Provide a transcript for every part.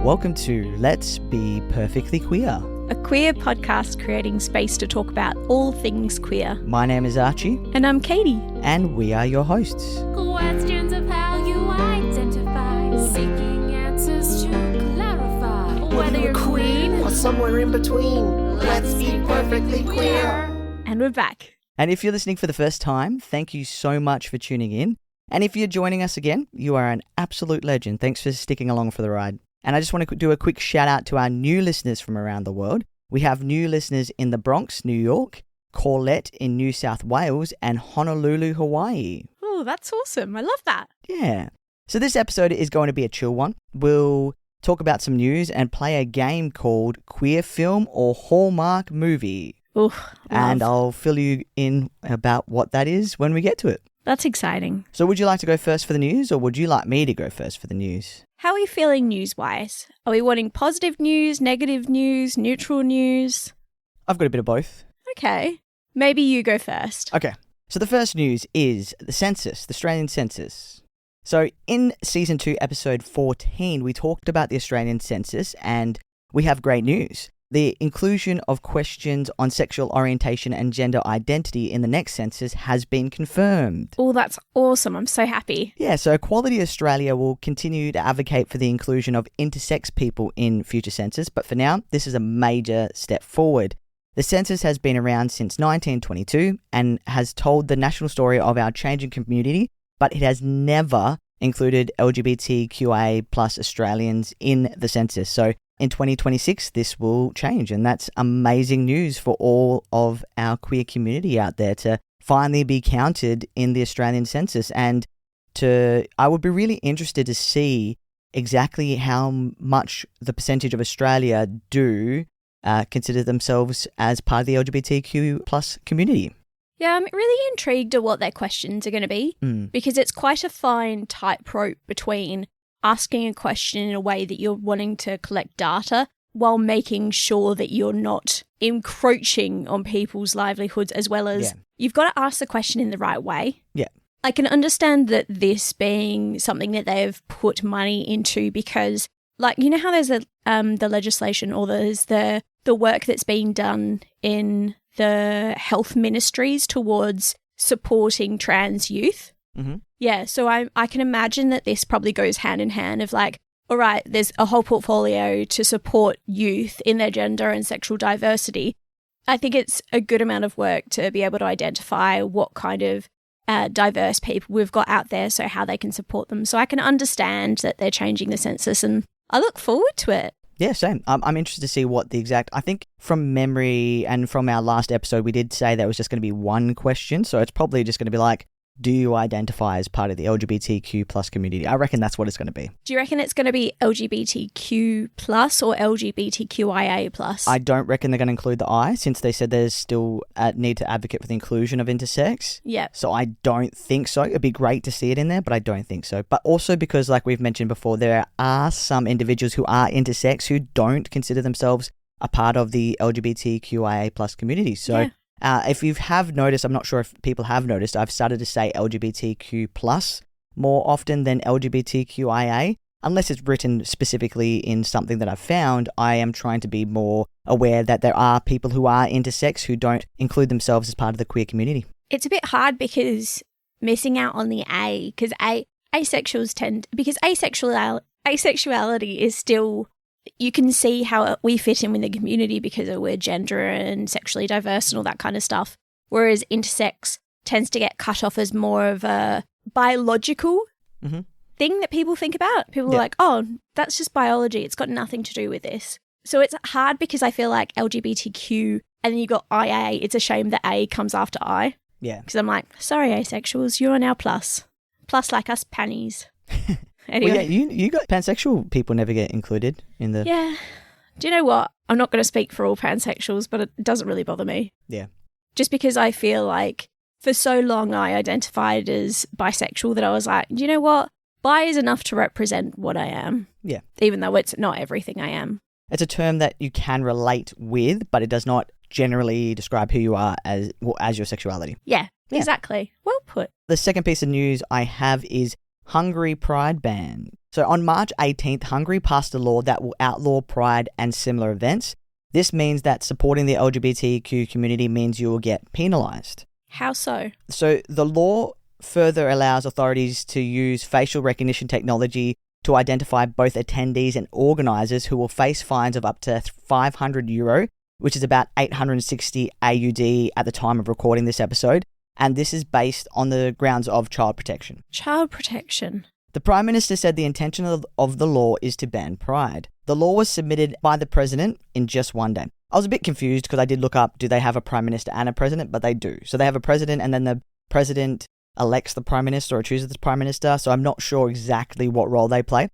Welcome to Let's Be Perfectly Queer. A queer podcast creating space to talk about all things queer. My name is Archie. And I'm Katie. And we are your hosts. Questions of how you identify, seeking answers to clarify. Whether you're queen or somewhere in between, let's be perfectly queer. And we're back. And if you're listening for the first time, thank you so much for tuning in. And if you're joining us again, you are an absolute legend. Thanks for sticking along for the ride. And I just want to do a quick shout out to our new listeners from around the world. We have new listeners in the Bronx, New York, Corlette in New South Wales, and Honolulu, Hawaii. Oh, that's awesome. I love that. Yeah. So this episode is going to be a chill one. We'll talk about some news and play a game called Queer Film or Hallmark Movie. Ooh, and I'll fill you in about what that is when we get to it. That's exciting. So would you like to go first for the news, or would you like me to go first for the news? How are we feeling news-wise? Are we wanting positive news, negative news, neutral news? I've got a bit of both. Okay. Maybe you go first. Okay. So the first news is the census, the Australian census. So in Season 2, Episode 14, we talked about the Australian census, and we have great news. The inclusion of questions on sexual orientation and gender identity in the next census has been confirmed. Oh, that's awesome. I'm so happy. Yeah, so Equality Australia will continue to advocate for the inclusion of intersex people in future census, but for now, this is a major step forward. The census has been around since 1922 and has told the national story of our changing community, but it has never included LGBTQIA plus Australians in the census. So in 2026, this will change, and that's amazing news for all of our queer community out there to finally be counted in the Australian census. And I would be really interested to see exactly how much the percentage of Australia do consider themselves as part of the LGBTQ plus community. Yeah, I'm really intrigued at what their questions are going to be, because it's quite a fine tightrope between asking a question in a way that you're wanting to collect data while making sure that you're not encroaching on people's livelihoods, as well as you've got to ask the question in the right way. Yeah. I can understand that this being something that they've put money into because, like, you know how there's the legislation, or there's the work that's being done in the health ministries towards supporting trans youth? Mm-hmm. Yeah, so I can imagine that this probably goes hand in hand of like, all right, there's a whole portfolio to support youth in their gender and sexual diversity. I think it's a good amount of work to be able to identify what kind of diverse people we've got out there, so how they can support them. So I can understand that they're changing the census, and I look forward to it. Yeah, same. I'm interested to see what the exact... I think from memory and from our last episode, we did say there was just going to be one question, so it's probably just going to be like, do you identify as part of the LGBTQ plus community? I reckon that's what it's going to be. Do you reckon it's going to be LGBTQ plus or LGBTQIA plus? I don't reckon they're going to include the I, since they said there's still a need to advocate for the inclusion of intersex. Yeah. So I don't think so. It'd be great to see it in there, but I don't think so. But also because, like we've mentioned before, there are some individuals who are intersex who don't consider themselves a part of the LGBTQIA plus community. So... yeah. If you have noticed, I'm not sure if people have noticed, I've started to say LGBTQ plus more often than LGBTQIA. Unless it's written specifically in something that I've found, I am trying to be more aware that there are people who are intersex who don't include themselves as part of the queer community. It's a bit hard because missing out on the A, because asexuals tend, because asexuality is still... you can see how we fit in with the community because we're gender and sexually diverse and all that kind of stuff. Whereas intersex tends to get cut off as more of a biological thing that people think about. People are like, oh, that's just biology. It's got nothing to do with this. So it's hard because I feel like LGBTQ and then you got IA. It's a shame that A comes after I. Yeah. Because I'm like, sorry, asexuals, you're now plus. Plus like us pannies. Anyway. Well, yeah, you got pansexual people never get included in the... Yeah. Do you know what? I'm not going to speak for all pansexuals, but it doesn't really bother me. Yeah. Just because I feel like for so long I identified as bisexual that I was like, do you know what? Bi is enough to represent what I am. Yeah. Even though it's not everything I am. It's a term that you can relate with, but it does not generally describe who you are as your sexuality. Yeah, exactly. Well put. The second piece of news I have is Hungary Pride ban. So on March 18th, Hungary passed a law that will outlaw pride and similar events. This means that supporting the LGBTQ community means you will get penalised. How so? So the law further allows authorities to use facial recognition technology to identify both attendees and organisers who will face fines of up to €500, which is about 860 AUD at the time of recording this episode. And this is based on the grounds of child protection. Child protection. The Prime Minister said the intention of the law is to ban pride. The law was submitted by the President in just one day. I was a bit confused because I did look up, do they have a Prime Minister and a President? But they do. So they have a President and then the President elects the Prime Minister or chooses the Prime Minister. So I'm not sure exactly what role they play.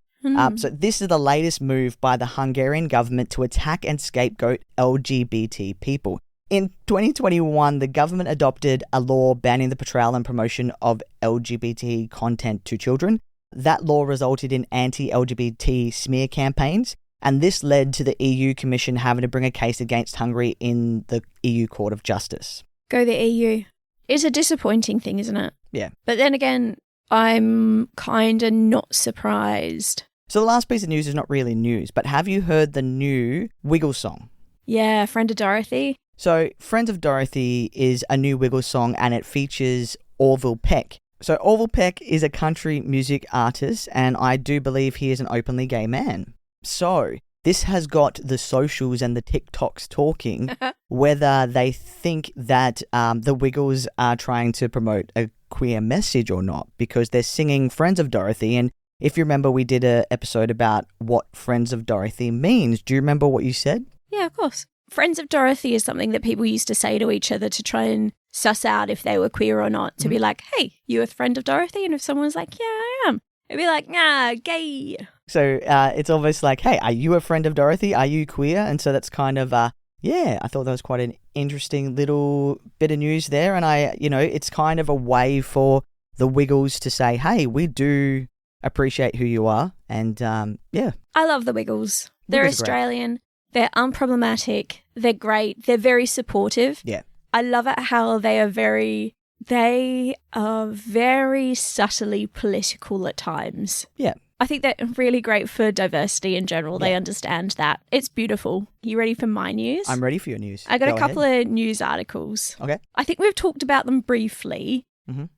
So this is the latest move by the Hungarian government to attack and scapegoat LGBT people. In 2021, the government adopted a law banning the portrayal and promotion of LGBT content to children. That law resulted in anti-LGBT smear campaigns, and this led to the EU Commission having to bring a case against Hungary in the EU Court of Justice. Go the EU. It's a disappointing thing, isn't it? Yeah. But then again, I'm kind of not surprised. So the last piece of news is not really news, but have you heard the new Wiggles song? Yeah, Friend of Dorothy. So Friends of Dorothy is a new Wiggles song, and it features Orville Peck. So Orville Peck is a country music artist, and I do believe he is an openly gay man. So this has got the socials and the TikToks talking whether they think that the Wiggles are trying to promote a queer message or not, because they're singing Friends of Dorothy. And if you remember, we did an episode about what Friends of Dorothy means. Do you remember what you said? Yeah, of course. Friends of Dorothy is something that people used to say to each other to try and suss out if they were queer or not. To be like, hey, you a friend of Dorothy? And if someone's like, yeah, I am, it'd be like, nah, gay. So it's almost like, hey, are you a friend of Dorothy? Are you queer? And so that's kind of, I thought that was quite an interesting little bit of news there. And it's kind of a way for the Wiggles to say, hey, we do appreciate who you are. And I love the Wiggles. They're Australian. They're unproblematic. They're great. They're very supportive. Yeah. I love it how they are very subtly political at times. Yeah. I think they're really great for diversity in general. They understand that. It's beautiful. You ready for my news? I'm ready for your news. I got a couple of news articles. Okay. I think we've talked about them briefly,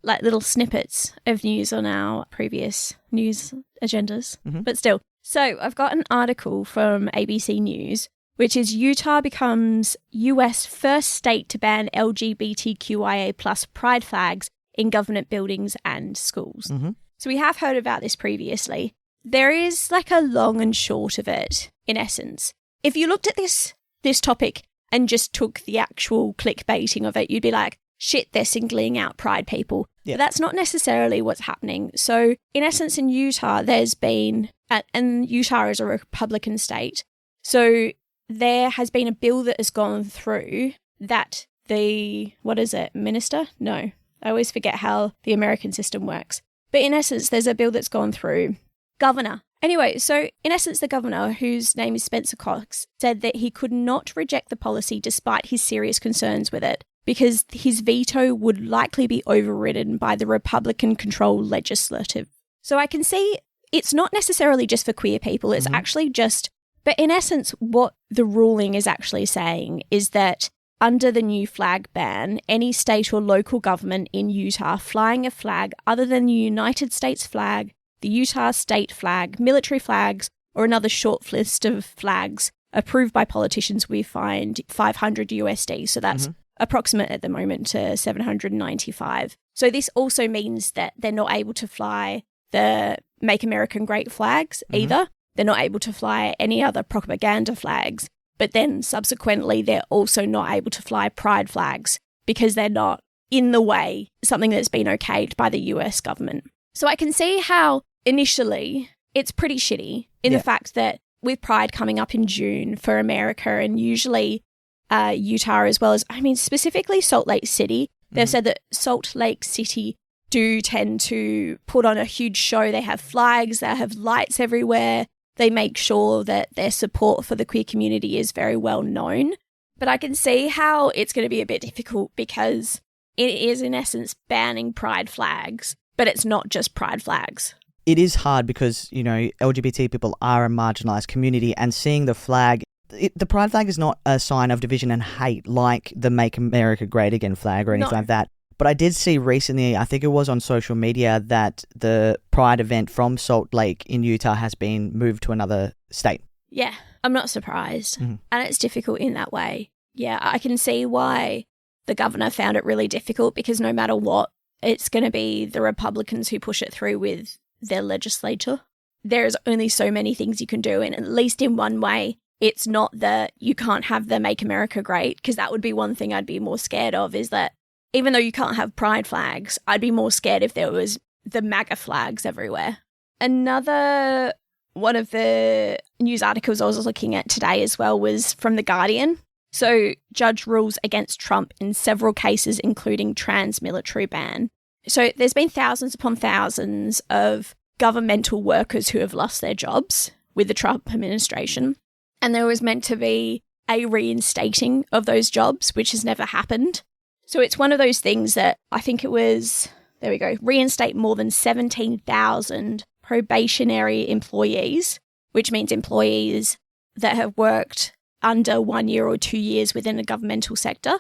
like little snippets of news on our previous news agendas, but still. So I've got an article from ABC News, which is Utah becomes US first state to ban LGBTQIA plus pride flags in government buildings and schools. So we have heard about this previously. There is like a long and short of it, in essence. If you looked at this topic and just took the actual clickbaiting of it, you'd be like, shit, they're singling out pride people. Yeah. But that's not necessarily what's happening. So in essence, in Utah, there's been, and Utah is a Republican state, so there has been a bill that has gone through that minister? No, I always forget how the American system works. But in essence, there's a bill that's gone through. Governor. Anyway, so in essence, the governor, whose name is Spencer Cox, said that he could not reject the policy despite his serious concerns with it, because his veto would likely be overridden by the Republican-controlled legislative. So I can see it's not necessarily just for queer people, it's actually just... But in essence, what the ruling is actually saying is that under the new flag ban, any state or local government in Utah flying a flag other than the United States flag, the Utah state flag, military flags, or another short list of flags approved by politicians will be fined $500 USD. So that's approximate at the moment to $795. So this also means that they're not able to fly the Make America Great flags either. They're not able to fly any other propaganda flags. But then subsequently, they're also not able to fly pride flags because they're not in the way, something that's been okayed by the US government. So I can see how initially it's pretty shitty in the fact that with Pride coming up in June for America and usually Utah as well as, specifically Salt Lake City, they've said that Salt Lake City do tend to put on a huge show. They have flags, they have lights everywhere. They make sure that their support for the queer community is very well known. But I can see how it's going to be a bit difficult because it is, in essence, banning pride flags, but it's not just pride flags. it is hard because, LGBT people are a marginalised community, and seeing the flag, the pride flag is not a sign of division and hate like the Make America Great Again flag or anything like that. But I did see recently, I think it was on social media, that the pride event from Salt Lake in Utah has been moved to another state. Yeah, I'm not surprised. And it's difficult in that way. Yeah, I can see why the governor found it really difficult, because no matter what, it's going to be the Republicans who push it through with their legislature. There's only so many things you can do, and at least in one way, it's not that you can't have the Make America Great, because that would be one thing I'd be more scared of, is that even though you can't have pride flags, I'd be more scared if there was the MAGA flags everywhere. Another one of the news articles I was looking at today as well was from The Guardian. So, judge rules against Trump in several cases, including trans military ban. So, there's been thousands upon thousands of governmental workers who have lost their jobs with the Trump administration. And there was meant to be a reinstating of those jobs, which has never happened. So, it's one of those things that I think it was, reinstate more than 17,000 probationary employees, which means employees that have worked under 1 year or 2 years within a governmental sector.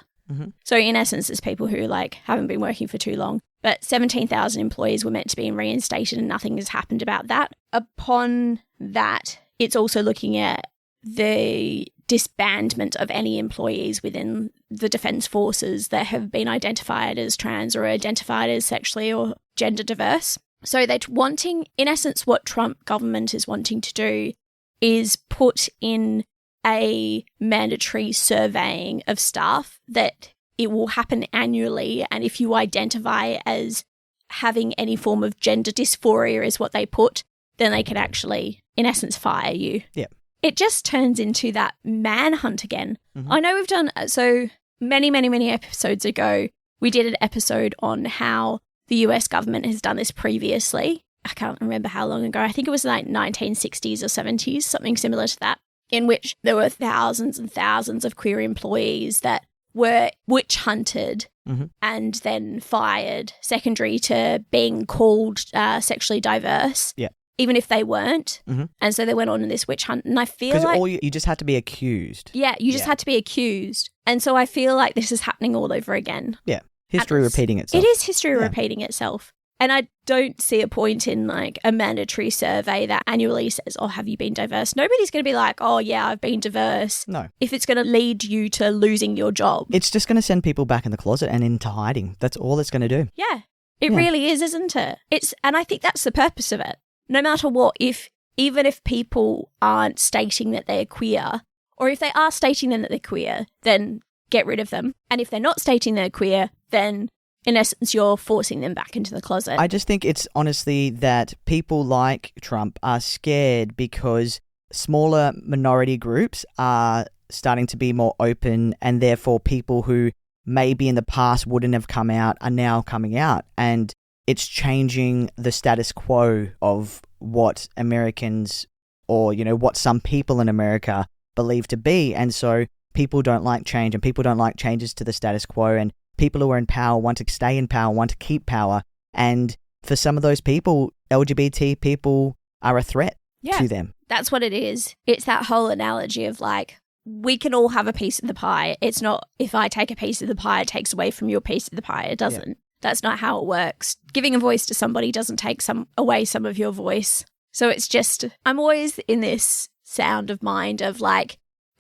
So in essence, it's people who haven't been working for too long. But 17,000 employees were meant to be reinstated, and nothing has happened about that. Upon that, it's also looking at the disbandment of any employees within the Defence Forces that have been identified as trans or identified as sexually or gender diverse. So they're wanting, in essence, what Trump government is wanting to do is put in a mandatory surveying of staff that it will happen annually. And if you identify as having any form of gender dysphoria is what they put, then they could actually, in essence, fire you. Yeah. It just turns into that manhunt again. I know we've done, so many episodes ago, we did an episode on how the US government has done this previously. I can't remember how long ago. I think it was 1960s or 70s, something similar to that, in which there were thousands and thousands of queer employees that were witch hunted and then fired, secondary to being called sexually diverse. Yeah. Even if they weren't. And so they went on in this witch hunt. And I feel like... Because you just had to be accused. Yeah, you just had to be accused. And so I feel like this is happening all over again. Yeah. History repeating itself. It is history repeating itself. And I don't see a point in a mandatory survey that annually says, oh, have you been diverse? Nobody's going to be like, oh, yeah, I've been diverse. No. If it's going to lead you to losing your job. It's just going to send people back in the closet and into hiding. That's all it's going to do. Yeah. It really is, isn't it? And I think that's the purpose of it. No matter what, even if people aren't stating that they're queer, or if they are stating that they're queer, then get rid of them. And if they're not stating they're queer, then in essence, you're forcing them back into the closet. I just think it's honestly that people like Trump are scared because smaller minority groups are starting to be more open, and therefore people who maybe in the past wouldn't have come out are now coming out. And it's changing the status quo of what Americans or, what some people in America believe to be. And so people don't like change, and people don't like changes to the status quo. And people who are in power want to stay in power, want to keep power. And for some of those people, LGBT people are a threat to them. That's what it is. It's that whole analogy of we can all have a piece of the pie. It's not if I take a piece of the pie, it takes away from your piece of the pie. It doesn't. Yeah. That's not how it works. Giving a voice to somebody doesn't take away some of your voice. So it's just, I'm always in this sound of mind of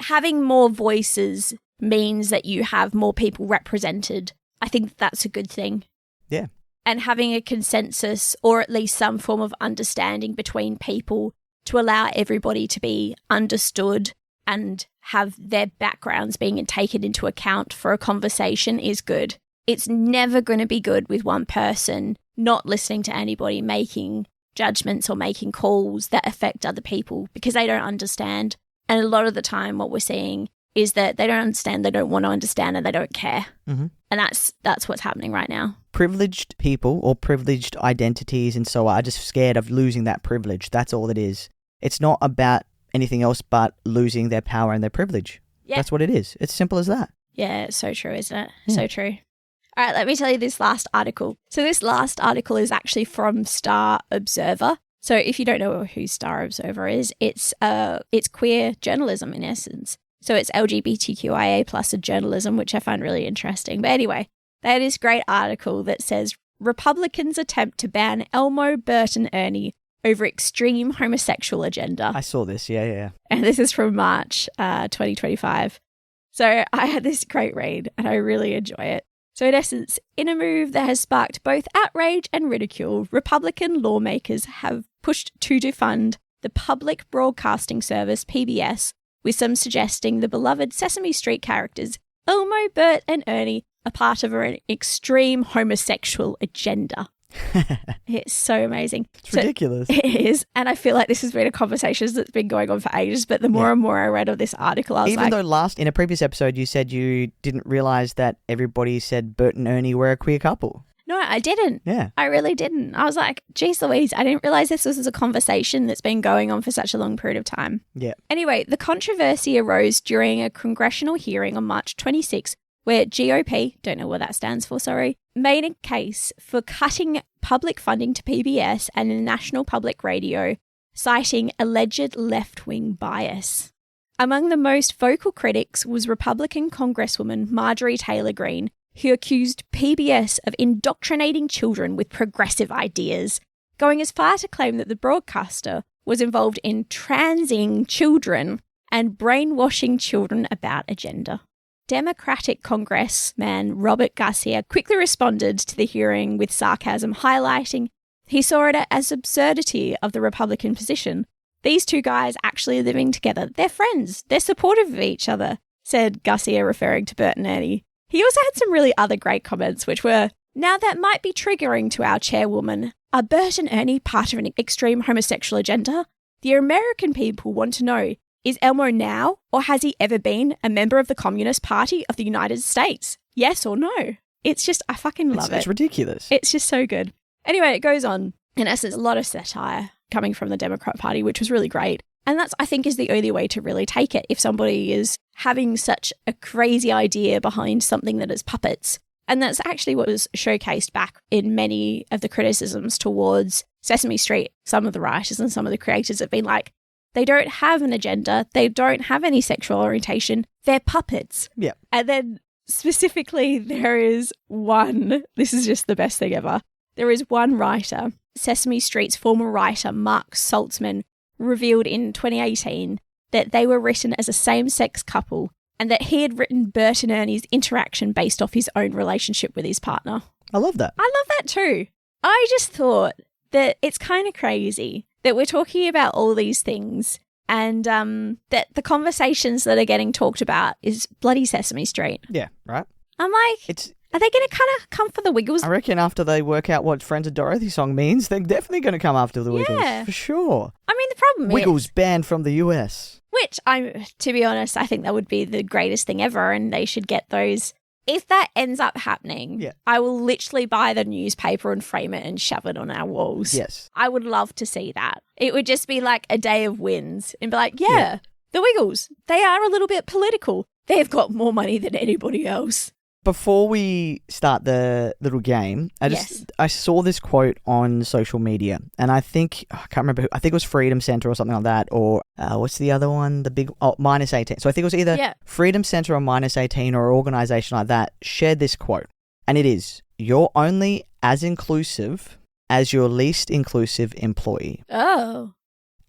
having more voices means that you have more people represented. I think that's a good thing. Yeah. And having a consensus, or at least some form of understanding between people to allow everybody to be understood and have their backgrounds being taken into account for a conversation is good. It's never going to be good with one person not listening to anybody, making judgments or making calls that affect other people because they don't understand. And a lot of the time what we're seeing is that they don't understand, they don't want to understand, and they don't care. And that's what's happening right now. Privileged people or privileged identities and so on are just scared of losing that privilege. That's all it is. It's not about anything else but losing their power and their privilege. Yeah. That's what it is. It's simple as that. Yeah, it's so true, isn't it? Yeah. So true. All right, let me tell you this last article. So this last article is actually from Star Observer. So if you don't know who Star Observer is, it's queer journalism in essence. So it's LGBTQIA plus a journalism, which I find really interesting. But anyway, they had this great article that says, Republicans attempt to ban Elmo, Bert and Ernie over extreme homosexual agenda. I saw this, yeah. And this is from March 2025. So I had this great read and I really enjoy it. So in essence, in a move that has sparked both outrage and ridicule, Republican lawmakers have pushed to defund the public broadcasting service, PBS, with some suggesting the beloved Sesame Street characters, Elmo, Bert and Ernie, are part of an extreme homosexual agenda. It's so amazing. It's ridiculous. It is. And I feel like this has been a conversation that's been going on for ages, but the more and more I read of this article, I was Even though in a previous episode, you said you didn't realize that everybody said Bert and Ernie were a queer couple. No, I didn't. Yeah. I really didn't. I was like, geez Louise, I didn't realize this was a conversation that's been going on for such a long period of time. Yeah. Anyway, the controversy arose during a congressional hearing on March 26, where GOP, don't know what that stands for, sorry, made a case for cutting public funding to PBS and the National Public Radio, citing alleged left-wing bias. Among the most vocal critics was Republican Congresswoman Marjorie Taylor Greene, who accused PBS of indoctrinating children with progressive ideas, going as far to claim that the broadcaster was involved in transing children and brainwashing children about a gender. Democratic Congressman Robert Garcia quickly responded to the hearing with sarcasm, highlighting he saw it as absurdity of the Republican position. These two guys actually living together. They're friends. They're supportive of each other, said Garcia, referring to Bert and Ernie. He also had some really other great comments, which were, now that might be triggering to our chairwoman. Are Bert and Ernie part of an extreme homosexual agenda? The American people want to know, is Elmo now, or has he ever been, a member of the Communist Party of the United States? Yes or no? It's just, I fucking love it. It's ridiculous. It's just so good. Anyway, it goes on. In essence, a lot of satire coming from the Democrat Party, which was really great. And that's, I think, is the only way to really take it if somebody is having such a crazy idea behind something that is puppets. And that's actually what was showcased back in many of the criticisms towards Sesame Street. Some of the writers and some of the creators have been like, they don't have an agenda. They don't have any sexual orientation. They're puppets. Yeah. And then specifically, there is one, this is just the best thing ever. There is one writer, Sesame Street's former writer, Mark Saltzman, revealed in 2018 that they were written as a same-sex couple and that he had written Bert and Ernie's interaction based off his own relationship with his partner. I love that. I love that too. I just thought that it's kind of crazy that we're talking about all these things and that the conversations that are getting talked about is bloody Sesame Street. Yeah, right. I'm like, are they going to kind of come for the Wiggles? I reckon after they work out what Friends of Dorothy song means, they're definitely going to come after the Wiggles. Yeah. For sure. I mean, the problem Wiggles is... banned from the US. Which, to be honest, I think that would be the greatest thing ever and they should get those. If that ends up happening, I will literally buy the newspaper and frame it and shove it on our walls. Yes. I would love to see that. It would just be like a day of wins and be like, the Wiggles, they are a little bit political. They've got more money than anybody else. Before we start the little game, I saw this quote on social media, and I think, I can't remember who, I think it was Freedom Center or something like that, or what's the other one? The big, Minus 18. So I think it was either Freedom Center or Minus 18 or an organization like that shared this quote, and it is, you're only as inclusive as your least inclusive employee. Oh.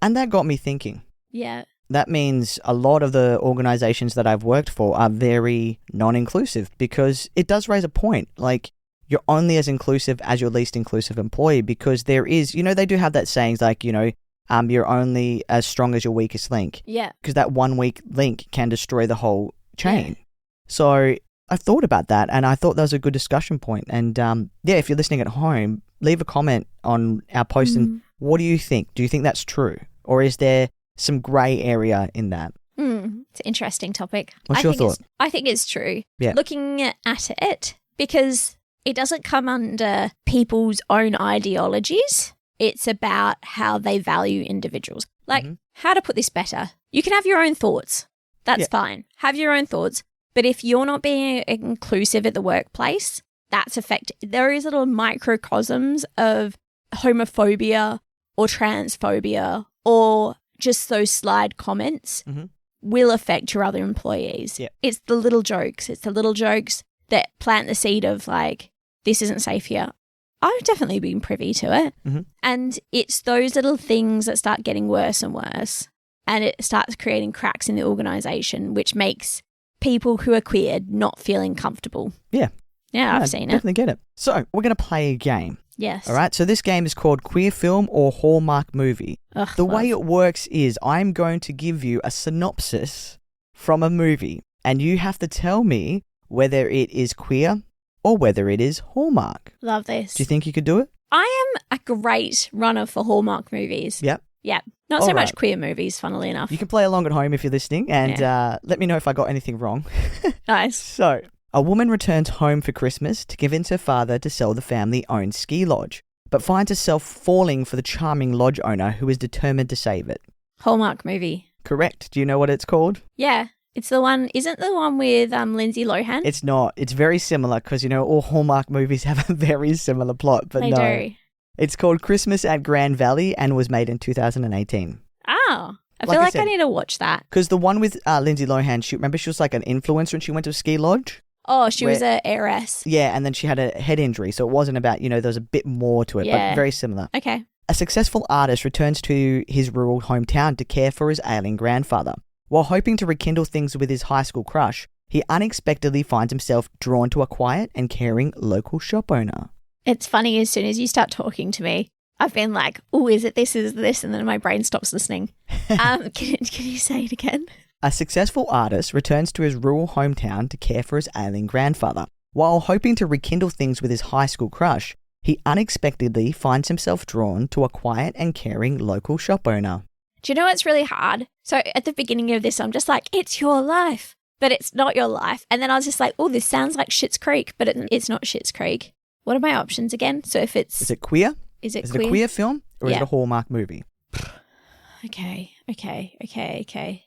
And that got me thinking. Yeah. That means a lot of the organizations that I've worked for are very non-inclusive because it does raise a point. Like, you're only as inclusive as your least inclusive employee because there is, they do have that saying like, you're only as strong as your weakest link. Yeah. Because that one weak link can destroy the whole chain. Yeah. So I thought about that and I thought that was a good discussion point. And if you're listening at home, leave a comment on our post and what do you think? Do you think that's true? Or is there some grey area in that? It's an interesting topic. What's your thought? I think it's true. Yeah. Looking at it, because it doesn't come under people's own ideologies. It's about how they value individuals. Like, how to put this better? You can have your own thoughts. That's fine. Have your own thoughts. But if you're not being inclusive at the workplace, that's there is little microcosms of homophobia or transphobia or just those slide comments will affect your other employees. Yep. It's the little jokes. It's the little jokes that plant the seed of like, this isn't safe here. I've definitely been privy to it. And it's those little things that start getting worse and worse. And it starts creating cracks in the organisation, which makes people who are queer not feeling comfortable. Yeah. Yeah, I've seen it. Definitely get it. So we're going to play a game. Yes. All right. So this game is called Queer Film or Hallmark Movie. Ugh, The way it works is I'm going to give you a synopsis from a movie and you have to tell me whether it is queer or whether it is Hallmark. Love this. Do you think you could do it? I am a great runner for Hallmark movies. Yep. Yeah. Not All so right. much queer movies, funnily enough. You can play along at home if you're listening and let me know if I got anything wrong. Nice. So, a woman returns home for Christmas to convince her father to sell the family-owned ski lodge, but finds herself falling for the charming lodge owner who is determined to save it. Hallmark movie. Correct. Do you know what it's called? Yeah. It's the one, isn't the one with Lindsay Lohan? It's not. It's very similar because, all Hallmark movies have a very similar plot, but they no. do. It's called Christmas at Grand Valley and was made in 2018. Oh. I Like feel I like I said- need to watch that. Because the one with Lindsay Lohan, remember she was like an influencer and she went to a ski lodge? Oh, she was a heiress. Yeah, and then she had a head injury, so it wasn't about, there was a bit more to it, Yeah. but very similar. Okay. A successful artist returns to his rural hometown to care for his ailing grandfather. While hoping to rekindle things with his high school crush, he unexpectedly finds himself drawn to a quiet and caring local shop owner. It's funny, as soon as you start talking to me, I've been like, oh, is it this, is this? And then my brain stops listening. Can you say it again? A successful artist returns to his rural hometown to care for his ailing grandfather. While hoping to rekindle things with his high school crush, he unexpectedly finds himself drawn to a quiet and caring local shop owner. Do you know what's really hard? So at the beginning of this, I'm just like, it's your life, but it's not your life. And then I was just like, oh, this sounds like Schitt's Creek, but it's not Schitt's Creek. What are my options again? So if it's... Is it queer? Is it Is queer? it a queer film or is Yeah. it a Hallmark movie? Okay.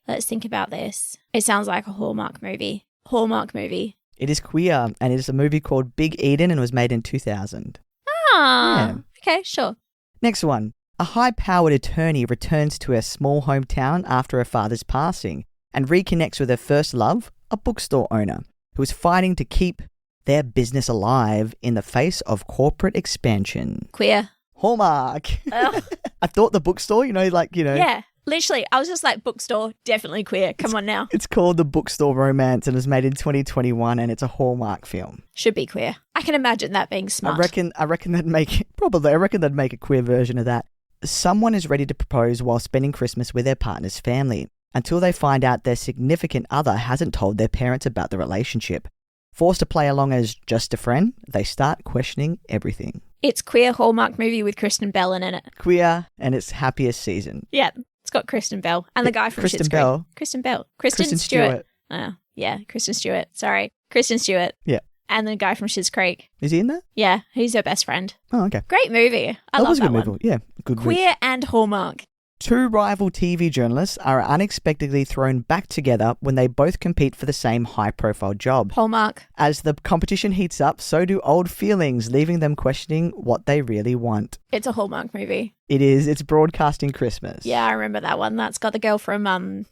Let's think about this. It sounds like a Hallmark movie. Hallmark movie. It is queer and it is a movie called Big Eden and was made in 2000. Ah, Yeah. okay, sure. Next one. A high-powered attorney returns to her small hometown after her father's passing and reconnects with her first love, a bookstore owner, who is fighting to keep their business alive in the face of corporate expansion. Queer. Hallmark. Ugh. I thought the bookstore, Yeah, literally. I was just like, bookstore, definitely queer. Come on now. It's called The Bookstore Romance and was made in 2021 and it's a Hallmark film. Should be queer. I can imagine that being smart. I reckon they'd make a queer version of that. Someone is ready to propose while spending Christmas with their partner's family until they find out their significant other hasn't told their parents about the relationship. Forced to play along as just a friend, they start questioning everything. It's queer Hallmark movie with Kristen Bell in it. Queer and its happiest season. Yeah, it's got Kristen Bell and the guy from Kristen Schitt's Bell? Creek. Kristen Bell. Kristen Stewart. Oh, yeah, Kristen Stewart. Sorry. Kristen Stewart. Yeah. And the guy from Schitt's Creek. Is he in that? Yeah, he's her best friend. Oh, okay. Great movie. I love was a that good one. movie. Yeah, good movie. Queer and Hallmark. Two rival TV journalists are unexpectedly thrown back together when they both compete for the same high-profile job. Hallmark. As the competition heats up, so do old feelings, leaving them questioning what they really want. It's a Hallmark movie. It is. It's broadcasting Christmas. Yeah, I remember that one. That's got the girl from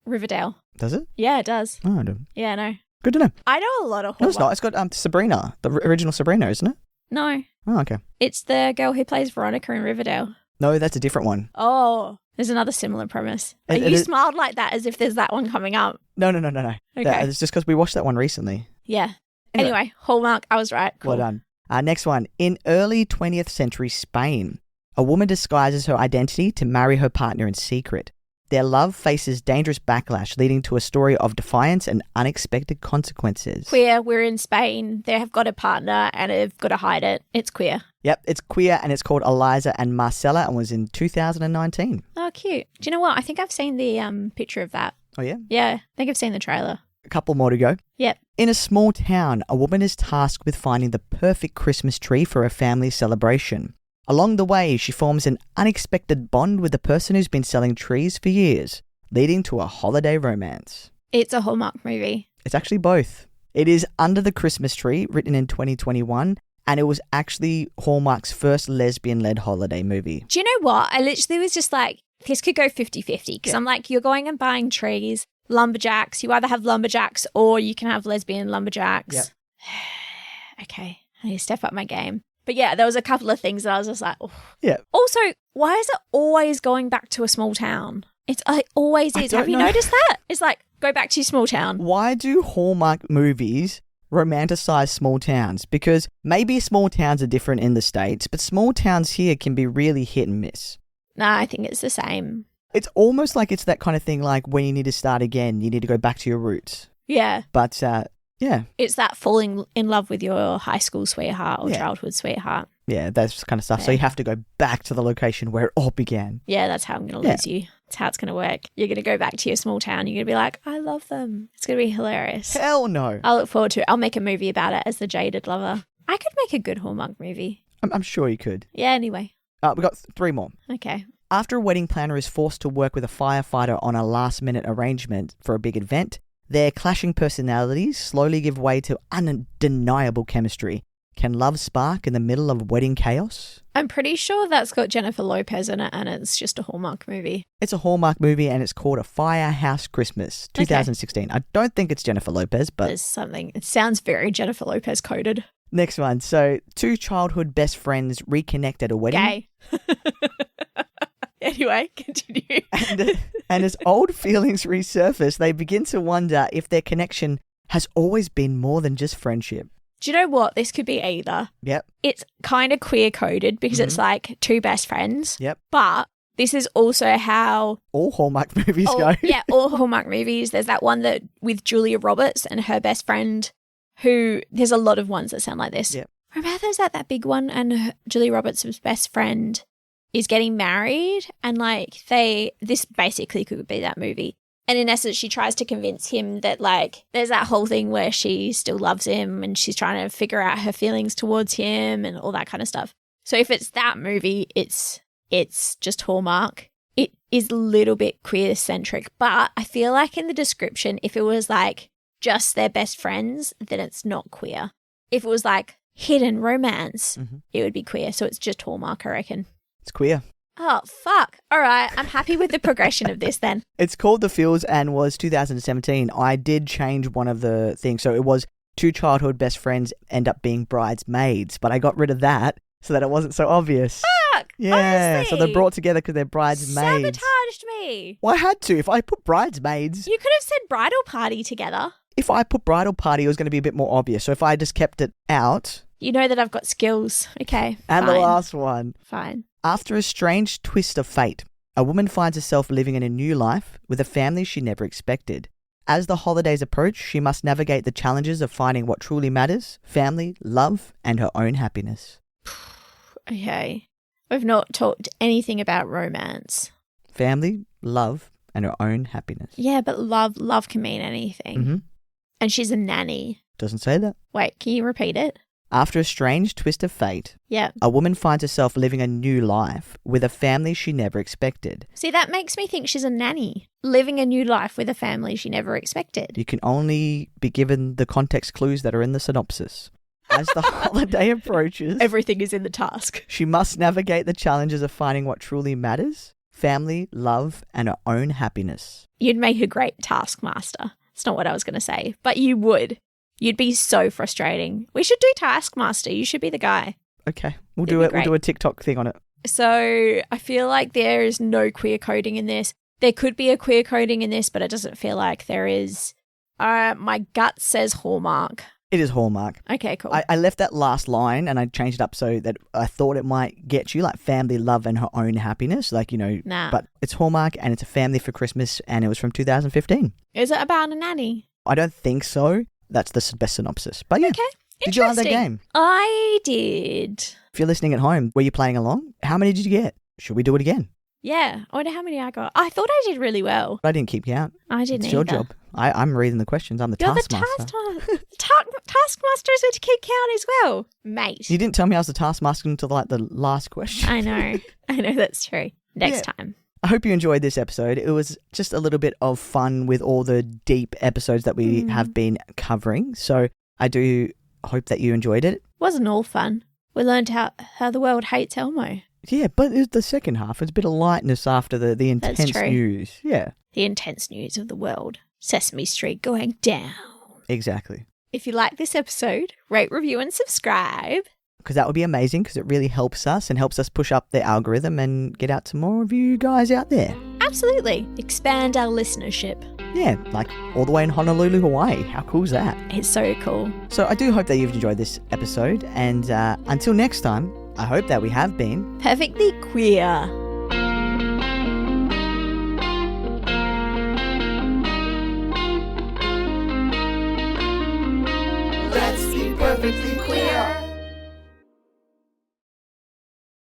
Riverdale. Does it? Yeah, it does. Oh, I don't. Yeah, no. Good to know. I know a lot of Hallmark. No, it's not. It's got Sabrina, the original Sabrina, isn't it? No, Oh, okay. it's the girl who plays Veronica in Riverdale. No, that's a different one. Oh, there's another similar premise. It- You it- smiled like that as if there's that one coming up. No. Okay. It's just because we watched that one recently. Yeah. Anyway. Anyway, Hallmark, I was right. Cool. Well done. Next one. In early 20th century Spain, a woman disguises her identity to marry her partner in secret. Their love faces dangerous backlash, leading to a story of defiance and unexpected consequences. Queer, we're in Spain. They have got a partner and have got to hide it. It's queer. Yep, it's queer and it's called Eliza and Marcella and was in 2019. Oh, cute. Do you know what? I think I've seen the picture of that. Oh, yeah? Yeah, I think I've seen the trailer. A couple more to go. Yep. In a small town, a woman is tasked with finding the perfect Christmas tree for her family's celebration. Along the way, she forms an unexpected bond with the person who's been selling trees for years, leading to a holiday romance. It's a Hallmark movie. It's actually both. It is Under the Christmas Tree, written in 2021, And it was actually Hallmark's first lesbian-led holiday movie. Do you know what? I literally was just like, this could go 50-50 because I'm like, you're going and buying trees, lumberjacks. You either have lumberjacks or you can have lesbian lumberjacks. Yep. Okay, I need to step up my game. But yeah, there was a couple of things that I was just like, oh. Yeah. Also, why is it always going back to a small town? It always is. Have you noticed that? It's like, go back to your small town. Why do Hallmark movies romanticize small towns? Because maybe small towns are different in the States, but small towns here can be really hit and miss. Nah, I think it's the same. It's almost like it's that kind of thing, like when you need to start again, you need to go back to your roots. Yeah. But, yeah. It's that falling in love with your high school sweetheart or childhood sweetheart. Yeah, that's kind of stuff. Yeah. So you have to go back to the location where it all began. Yeah, that's how I'm going to lose you. That's how it's going to work. You're going to go back to your small town. You're going to be like, I love them. It's going to be hilarious. Hell no. I look forward to it. I'll make a movie about it as the jaded lover. I could make a good Hallmark movie. I'm sure you could. Yeah, anyway. We've got 3 more. Okay. After a wedding planner is forced to work with a firefighter on a last-minute arrangement for a big event, their clashing personalities slowly give way to undeniable chemistry. Can love spark in the middle of wedding chaos? I'm pretty sure that's got Jennifer Lopez in it and it's just a Hallmark movie. It's a Hallmark movie and it's called A Firehouse Christmas, 2016. Okay. I don't think it's Jennifer Lopez, but... There's something. It sounds very Jennifer Lopez coded. Next one. So, 2 childhood best friends reconnect at a wedding. Gay. Anyway, continue. And as old feelings resurface, they begin to wonder if their connection has always been more than just friendship. Do you know what? This could be either. Yep. It's kind of queer coded because it's like 2 best friends. Yep. But this is also how all Hallmark movies go. Yeah, all Hallmark movies. There's that one that with Julia Roberts and her best friend who there's a lot of ones that sound like this. Yep. Remember there's that big one and Julia Roberts' best friend is getting married and like this basically could be that movie. And in essence, she tries to convince him that like there's that whole thing where she still loves him and she's trying to figure out her feelings towards him and all that kind of stuff. So if it's that movie, it's just Hallmark. It is a little bit queer centric, but I feel like in the description, if it was like just their best friends, then it's not queer. If it was like hidden romance, it would be queer. So it's just Hallmark, I reckon. It's queer. Oh, fuck. All right. I'm happy with the progression of this then. It's called The Feels and was 2017. I did change one of the things. So it was 2 childhood best friends end up being bridesmaids, but I got rid of that so that it wasn't so obvious. Fuck. Yeah. Honestly. So they're brought together because they're bridesmaids. Sabotaged me. Well, I had to. If I put bridesmaids. You could have said bridal party together. If I put bridal party, it was going to be a bit more obvious. So if I just kept it out. You know that I've got skills. Okay. And fine. the last one. Fine. After a strange twist of fate, a woman finds herself living in a new life with a family she never expected. As the holidays approach, she must navigate the challenges of finding what truly matters, family, love, and her own happiness. Okay. We've not talked anything about romance. Family, love, and her own happiness. Yeah, but love can mean anything. Mm-hmm. And she's a nanny. Doesn't say that. Wait, can you repeat it? After a strange twist of fate, yeah, a woman finds herself living a new life with a family she never expected. See, that makes me think she's a nanny, living a new life with a family she never expected. You can only be given the context clues that are in the synopsis. As the holiday approaches, everything is in the task. She must navigate the challenges of finding what truly matters, family, love, and her own happiness. You'd make a great taskmaster. It's not what I was going to say, but you would. You'd be so frustrating. We should do Taskmaster. You should be the guy. Okay. We'll do it. We'll do a TikTok thing on it. So I feel like there is no queer coding in this. There could be a queer coding in this, but it doesn't feel like there is. My gut says Hallmark. It is Hallmark. Okay, cool. I left that last line and I changed it up so that I thought it might get you like family, love, and her own happiness. Like, you know, nah. But it's Hallmark and it's a family for Christmas and it was from 2015. Is it about a nanny? I don't think so. That's the best synopsis. But yeah. Okay. Did you like that game? I did. If you're listening at home, were you playing along? How many did you get? Should we do it again? Yeah. I wonder how many I got. I thought I did really well. I didn't keep count. I didn't It's your either. job. I'm reading the questions. I'm the taskmaster. The taskmaster is meant to keep count as well, mate. You didn't tell me I was the taskmaster until like the last question. I know. I know that's true. Next time. I hope you enjoyed this episode. It was just a little bit of fun with all the deep episodes that we have been covering. So I do hope that you enjoyed it. Wasn't all fun. We learned how the world hates Elmo. Yeah, but the second half, it's a bit of lightness after the intense true. news. Yeah. The intense news of the world. Sesame Street going down. Exactly. If you like this episode, rate, review and subscribe. Because that would be amazing because it really helps us and helps us push up the algorithm and get out to more of you guys out there. Absolutely. Expand our listenership. Yeah, like all the way in Honolulu, Hawaii. How cool is that? It's so cool. So I do hope that you've enjoyed this episode. And until next time, I hope that we have been Perfectly queer.